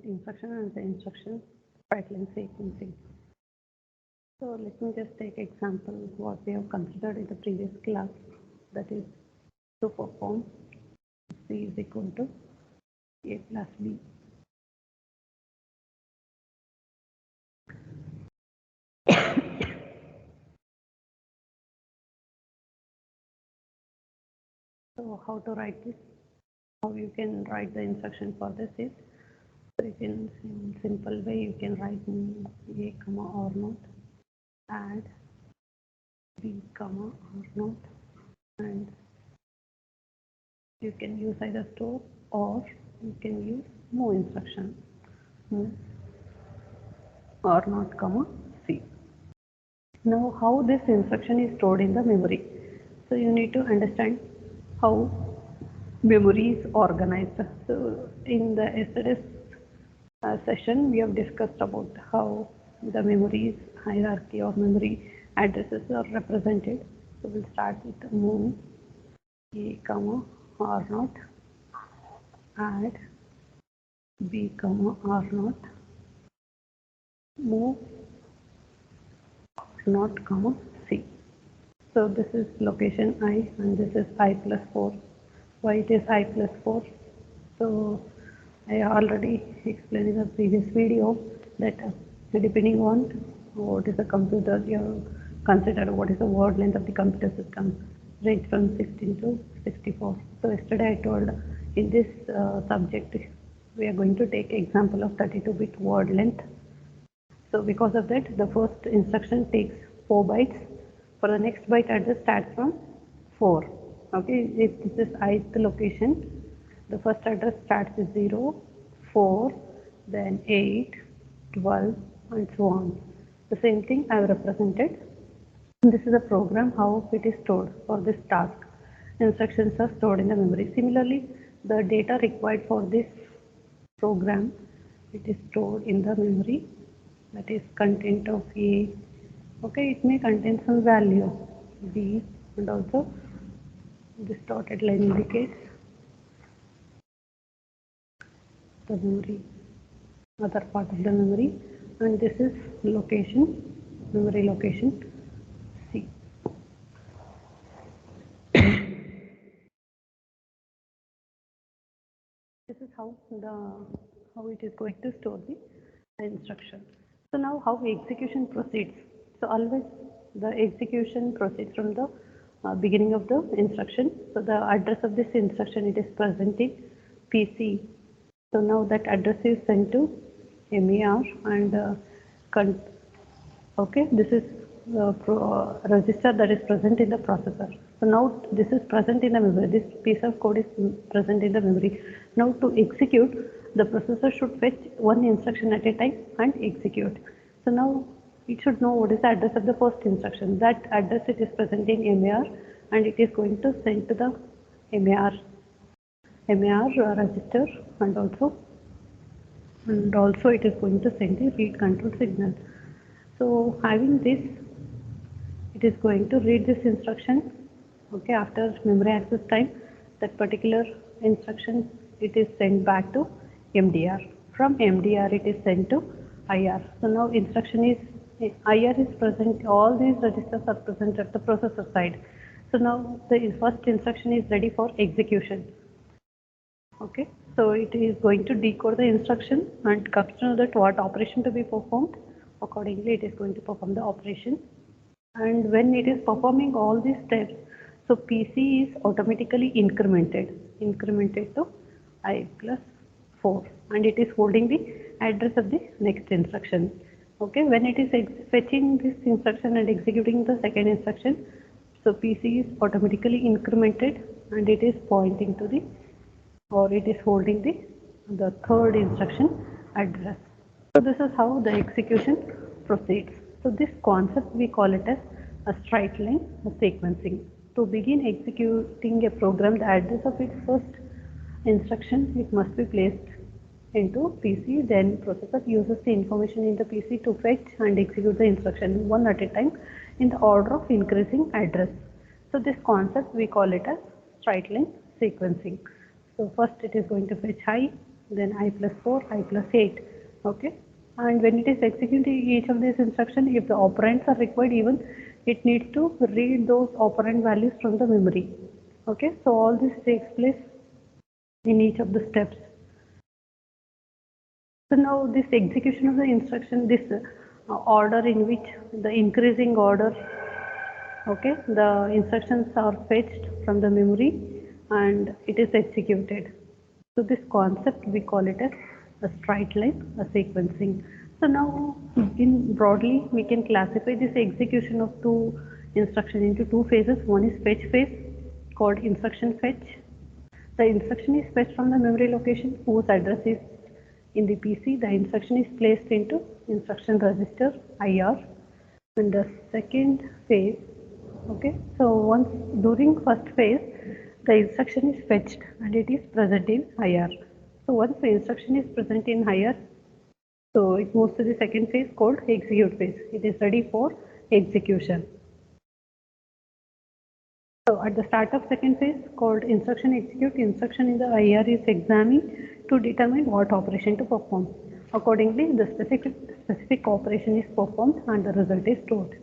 about instruction and the instruction pipeline sequencing. So let me just take example what we have considered in the previous class, that is to perform C is equal to A plus B. So how to write this? How you can write the instruction for this is, so you can, in simple way you can write A comma or not, add B comma or not, and you can use either store or you can use move instruction, move or not comma C. Now how this instruction is stored in the memory. So you need to understand how memory is organized. So in the yesterday's session we have discussed about how the memory's hierarchy or memory addresses are represented. So we'll start with move A comma or not, add B comma or not, move or not comma C. So this is location I and this is I plus 4. Why it is I plus 4? So I already explained in the previous video that depending on what is the computer you consider, what is the word length of the computer system, range from 16 to 64. So yesterday I told in this subject we are going to take example of 32-bit word length. So because of that the first instruction takes 4 bytes. For the next byte address starts from 4. Okay, if this is ith location, the first address starts with 0, 4, then 8, 12 and so on. The same thing I have represented. This is a program how it is stored for this task. Instructions are stored in the memory. Similarly, the data required for this program, it is stored in the memory, that is content of A. Okay, it may contain some value B, and also this dotted line indicates the memory, other part of the memory, and this is location, memory location C. This is how it is going to store the instruction. So now how execution proceeds. So always the execution proceeds from the beginning of the instruction. So the address of this instruction, it is present in PC. So now that address is sent to MAR and okay, this is the register that is present in the processor. So now this is present in the memory. This piece of code is present in the memory. Now to execute, the processor should fetch one instruction at a time and execute. So now it should know what is the address of the first instruction. That address it is present in MAR and it is going to send to the MAR register, and also it is going to send the read control signal. So having this, it is going to read this instruction. Okay, after memory access time, that particular instruction it is sent back to MDR. From MDR it is sent to IR. So now instruction is IR is present, all these registers are present at the processor side. So now the first instruction is ready for execution. Okay, so it is going to decode the instruction and comes to know that what operation to be performed. Accordingly, it is going to perform the operation. And when it is performing all these steps, so PC is automatically incremented to I plus 4, and it is holding the address of the next instruction. Okay, when it is fetching this instruction and executing the second instruction, so PC is automatically incremented and it is pointing to the, or it is holding the third instruction address. So this is how the execution proceeds. So this concept we call it as a straight line sequencing. To begin executing a program, the address of its first instruction, it must be placed into PC, then processor uses the information in the PC to fetch and execute the instruction one at a time in the order of increasing address. So this concept we call it as straight line sequencing. So first it is going to fetch high, then I plus 4, I plus 8. Okay, and when it is executing each of these instructions, if the operands are required, even it needs to read those operand values from the memory. Okay, so all this takes place in each of the steps. So now this execution of the instruction, this order in which the increasing order, okay, the instructions are fetched from the memory and it is executed. So this concept we call it as a straight line, a sequencing. So now in broadly we can classify this execution of two instructions into two phases. One is fetch phase called instruction fetch. The instruction is fetched from the memory location whose address is in the PC. The instruction is placed into instruction register IR. In the second phase, okay, so once during first phase, the instruction is fetched and it is present in IR. So once the instruction is present in IR, so it moves to the second phase called execute phase. It is ready for execution. So at the start of second phase called instruction execute, instruction in the IR is examined to determine what operation to perform. Accordingly, the specific operation is performed and the result is stored.